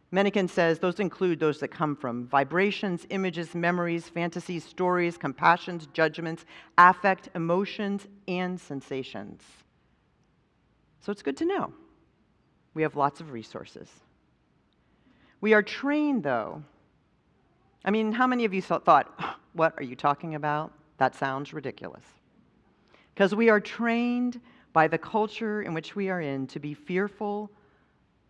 Speaker 2: Mencken says those include those that come from vibrations, images, memories, fantasies, stories, compassions, judgments, affect, emotions, and sensations. So it's good to know. We have lots of resources. We are trained, though. I mean, how many of you thought, what are you talking about? That sounds ridiculous. Because we are trained by the culture in which we are in to be fearful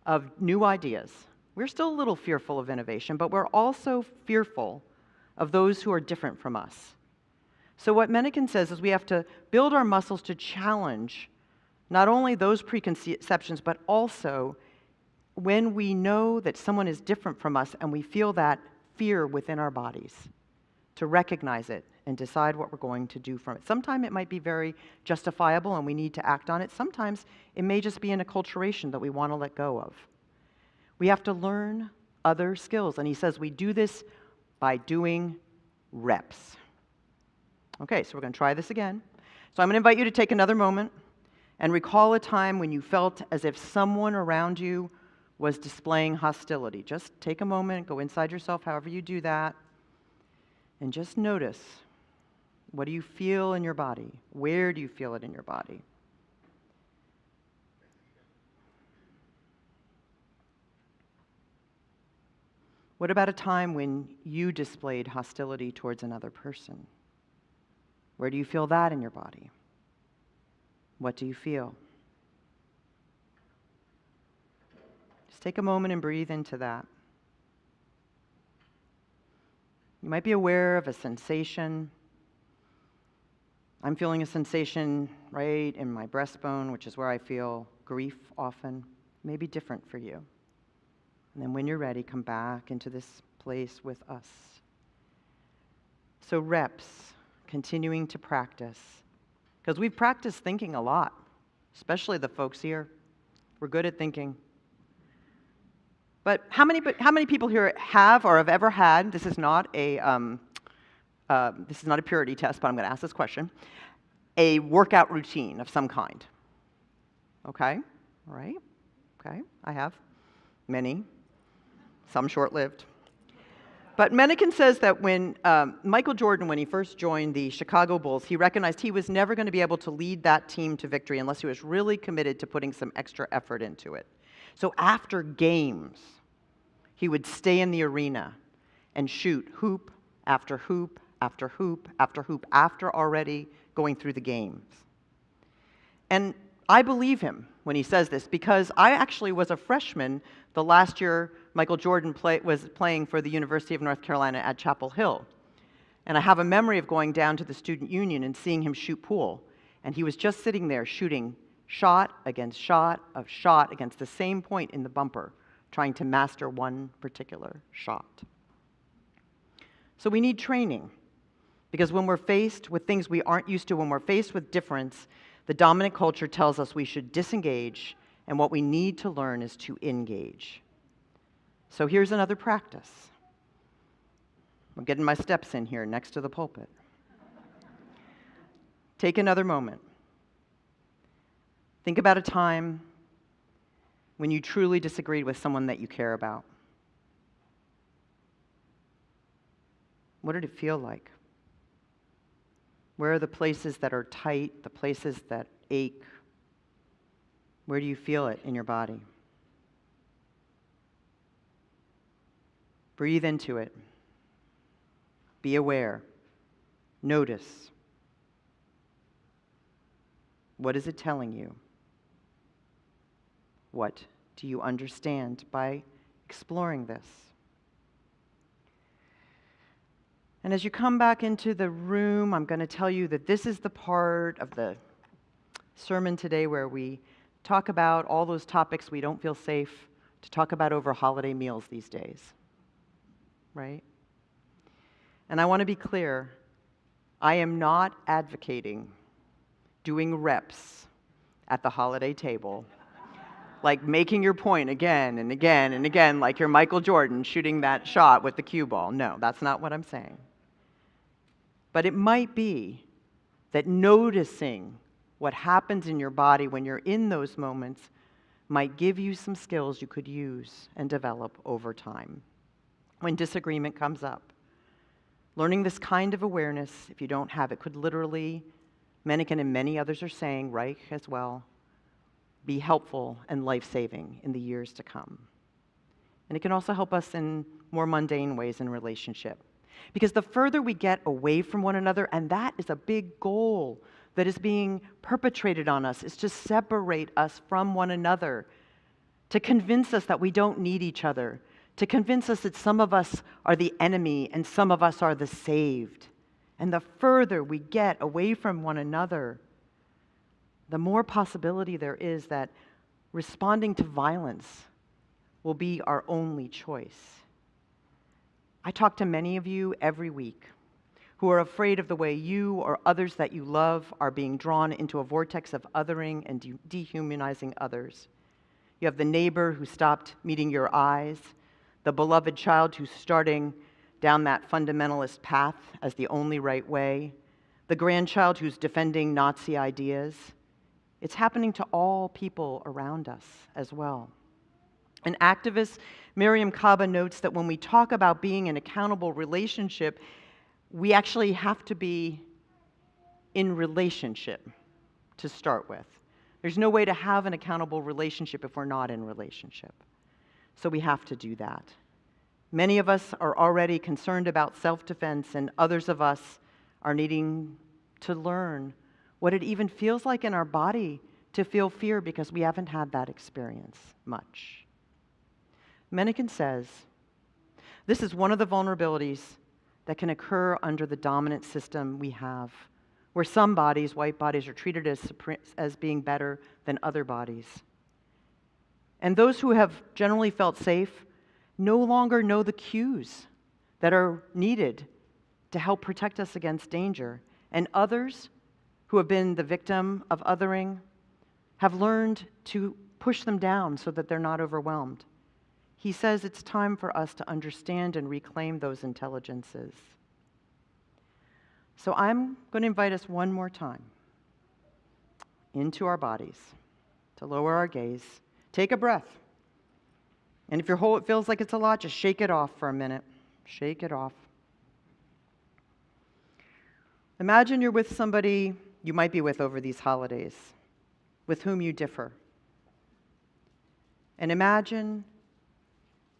Speaker 2: of new ideas. We're still a little fearful of innovation, but we're also fearful of those who are different from us. So what Mencken says is we have to build our muscles to challenge not only those preconceptions, but also when we know that someone is different from us and we feel that fear within our bodies, to recognize it and decide what we're going to do from it. Sometimes it might be very justifiable and we need to act on it. Sometimes it may just be an acculturation that we want to let go of. We have to learn other skills, and he says we do this by doing reps. Okay, so we're going to try this again. So I'm going to invite you to take another moment and recall a time when you felt as if someone around you was displaying hostility. Just take a moment, go inside yourself, however you do that, and just notice, what do you feel in your body? Where do you feel it in your body? What about a time when you displayed hostility towards another person? Where do you feel that in your body? What do you feel? Just take a moment and breathe into that. You might be aware of a sensation. I'm feeling a sensation right in my breastbone, which is where I feel grief often. It may be different for you. And then when you're ready, come back into this place with us. So reps, continuing to practice. Because we've practiced thinking a lot, especially the folks here. We're good at thinking. But how many people here have or have ever had, this is not a purity test, but I'm going to ask this question, a workout routine of some kind? Okay, all right, okay, I have many. Some short-lived. But Mencken says that when Michael Jordan, when he first joined the Chicago Bulls, he recognized he was never going to be able to lead that team to victory unless he was really committed to putting some extra effort into it. So after games, he would stay in the arena and shoot hoop after hoop after hoop after hoop after already going through the games. And I believe him when he says this because I actually was a freshman the last year Michael Jordan was playing for the University of North Carolina at Chapel Hill. And I have a memory of going down to the student union and seeing him shoot pool. And he was just sitting there shooting shot against shot of shot against the same point in the bumper, trying to master one particular shot. So we need training. Because when we're faced with things we aren't used to, when we're faced with difference, the dominant culture tells us we should disengage, and what we need to learn is to engage. So here's another practice. I'm getting my steps in here next to the pulpit. Take another moment. Think about a time when you truly disagreed with someone that you care about. What did it feel like? Where are the places that are tight, the places that ache? Where do you feel it in your body? Breathe into it. Be aware. Notice. What is it telling you? What do you understand by exploring this? And as you come back into the room, I'm going to tell you that this is the part of the sermon today where we talk about all those topics we don't feel safe to talk about over holiday meals these days. Right? And I want to be clear, I am not advocating doing reps at the holiday table, like making your point again and again and again, like you're Michael Jordan shooting that shot with the cue ball. No, that's not what I'm saying. But it might be that noticing what happens in your body when you're in those moments might give you some skills you could use and develop over time. When disagreement comes up, learning this kind of awareness, if you don't have it, could literally, Mencken and many others are saying, Reich as well, be helpful and life-saving in the years to come. And it can also help us in more mundane ways in relationship. Because the further we get away from one another, and that is a big goal that is being perpetrated on us, is to separate us from one another, to convince us that we don't need each other, to convince us that some of us are the enemy and some of us are the saved. And the further we get away from one another, the more possibility there is that responding to violence will be our only choice. I talk to many of you every week who are afraid of the way you or others that you love are being drawn into a vortex of othering and dehumanizing others. You have the neighbor who stopped meeting your eyes, the beloved child who's starting down that fundamentalist path as the only right way, the grandchild who's defending Nazi ideas. It's happening to all people around us as well. An activist, Miriam Kaba, notes that when we talk about being in an accountable relationship, we actually have to be in relationship to start with. There's no way to have an accountable relationship if we're not in relationship. So we have to do that. Many of us are already concerned about self-defense, and others of us are needing to learn what it even feels like in our body to feel fear because we haven't had that experience much. Mencken says, this is one of the vulnerabilities that can occur under the dominant system we have, where some bodies, white bodies, are treated as being better than other bodies. And those who have generally felt safe no longer know the cues that are needed to help protect us against danger. And others who have been the victim of othering have learned to push them down so that they're not overwhelmed. He says it's time for us to understand and reclaim those intelligences. So I'm going to invite us one more time into our bodies to lower our gaze. Take a breath. And if it feels like it's a lot, just shake it off for a minute. Shake it off. Imagine you're with somebody you might be with over these holidays, with whom you differ. And imagine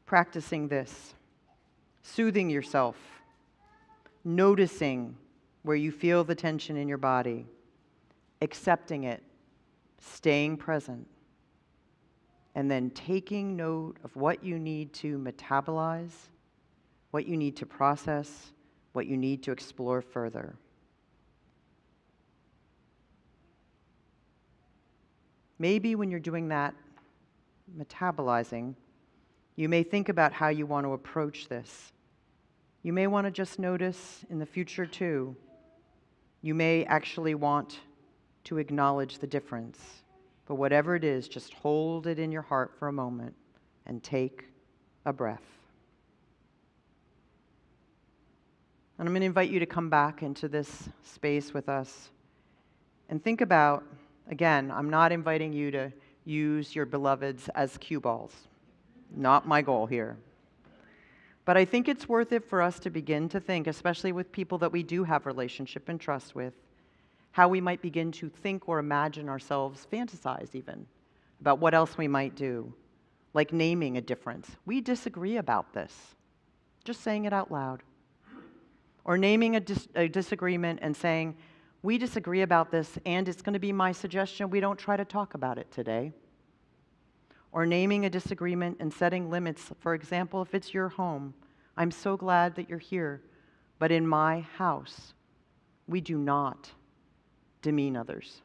Speaker 2: practicing this, soothing yourself, noticing where you feel the tension in your body, accepting it, staying present, and then taking note of what you need to metabolize, what you need to process, what you need to explore further. Maybe when you're doing that metabolizing, you may think about how you want to approach this. You may want to just notice in the future too. You may actually want to acknowledge the difference. But whatever it is, just hold it in your heart for a moment and take a breath. And I'm going to invite you to come back into this space with us and think about, again, I'm not inviting you to use your beloveds as cue balls. Not my goal here. But I think it's worth it for us to begin to think, especially with people that we do have relationship and trust with, how we might begin to think or imagine ourselves, fantasize even, about what else we might do, like naming a difference. We disagree about this. Just saying it out loud. Or naming a disagreement and saying, we disagree about this, and it's going to be my suggestion we don't try to talk about it today. Or naming a disagreement and setting limits. For example, if it's your home, I'm so glad that you're here, but in my house, we do not demean others.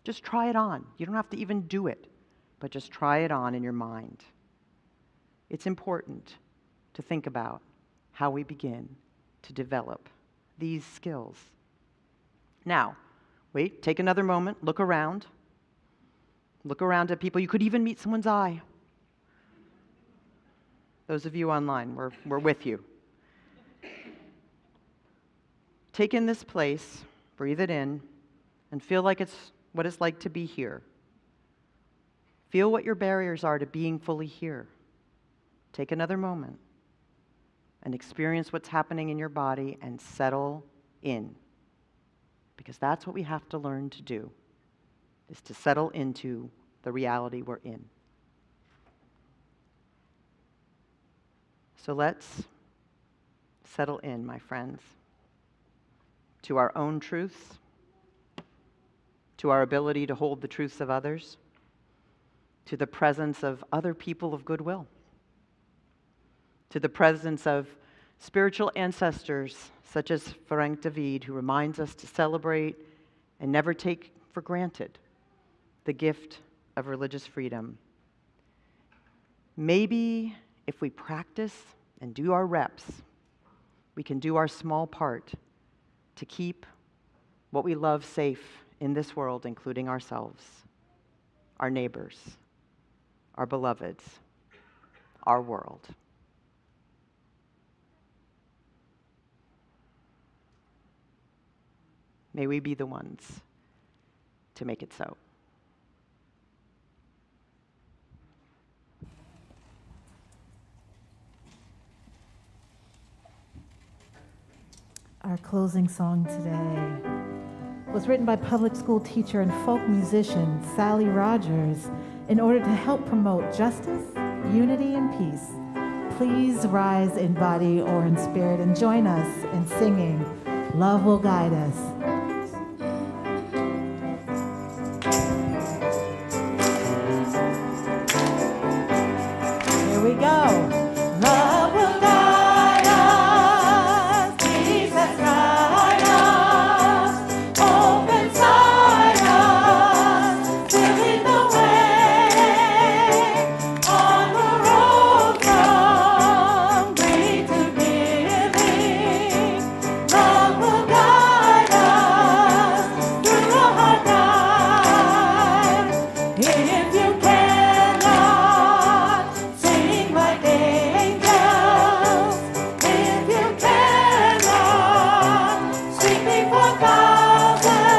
Speaker 2: Just try it on. You don't have to even do it, but just try it on in your mind. It's important to think about how we begin to develop these skills. Now, wait, take another moment, look around. Look around at people. You could even meet someone's eye. Those of you online, we're with you. Take in this place, breathe it in, and feel like it's what it's like to be here. Feel what your barriers are to being fully here. Take another moment and experience what's happening in your body and settle in. Because that's what we have to learn to do, is to settle into the reality we're in. So let's settle in, my friends, to our own truths, to our ability to hold the truths of others, to the presence of other people of goodwill, to the presence of spiritual ancestors such as Frank David, who reminds us to celebrate and never take for granted the gift of religious freedom. Maybe if we practice and do our reps, we can do our small part to keep what we love safe in this world, including ourselves, our neighbors, our beloveds, our world. May we be the ones to make it so.
Speaker 1: Our closing song today was written by public school teacher and folk musician Sally Rogers in order to help promote justice, unity, and peace. Please rise in body or in spirit and join us in singing "Love Will Guide Us." Here we go. Love will guide us, Jesus guide us, open side us, filling the way on the road from great to giving. Love will guide us through the hard times. If you cannot sing like angels, if you cannot speak before thousands,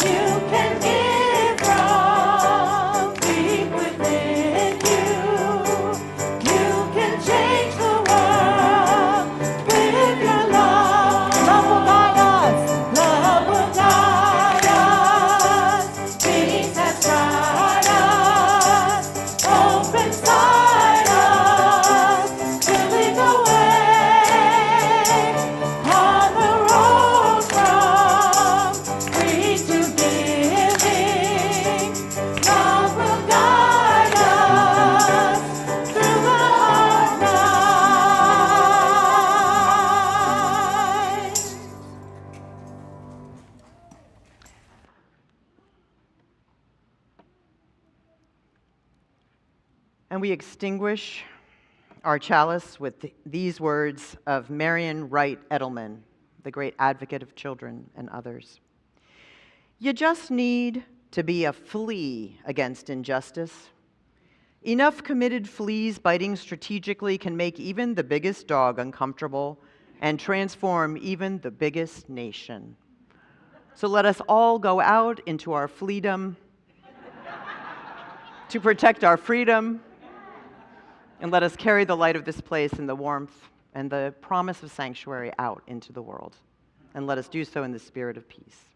Speaker 1: you can give from deep within you. You can change the world with your love. Love will guide us. Love will guide us. Peace has guide us. Open side us. Filling the way on the road from free to giving. Love will guide us through the hard times.
Speaker 2: And we extinguish our chalice with these words of Marion Wright Edelman, the great advocate of children and others. You just need to be a flea against injustice. Enough committed fleas biting strategically can make even the biggest dog uncomfortable and transform even the biggest nation. So let us all go out into our fleadom to protect our freedom, and let us carry the light of this place and the warmth and the promise of sanctuary out into the world. And let us do so in the spirit of peace.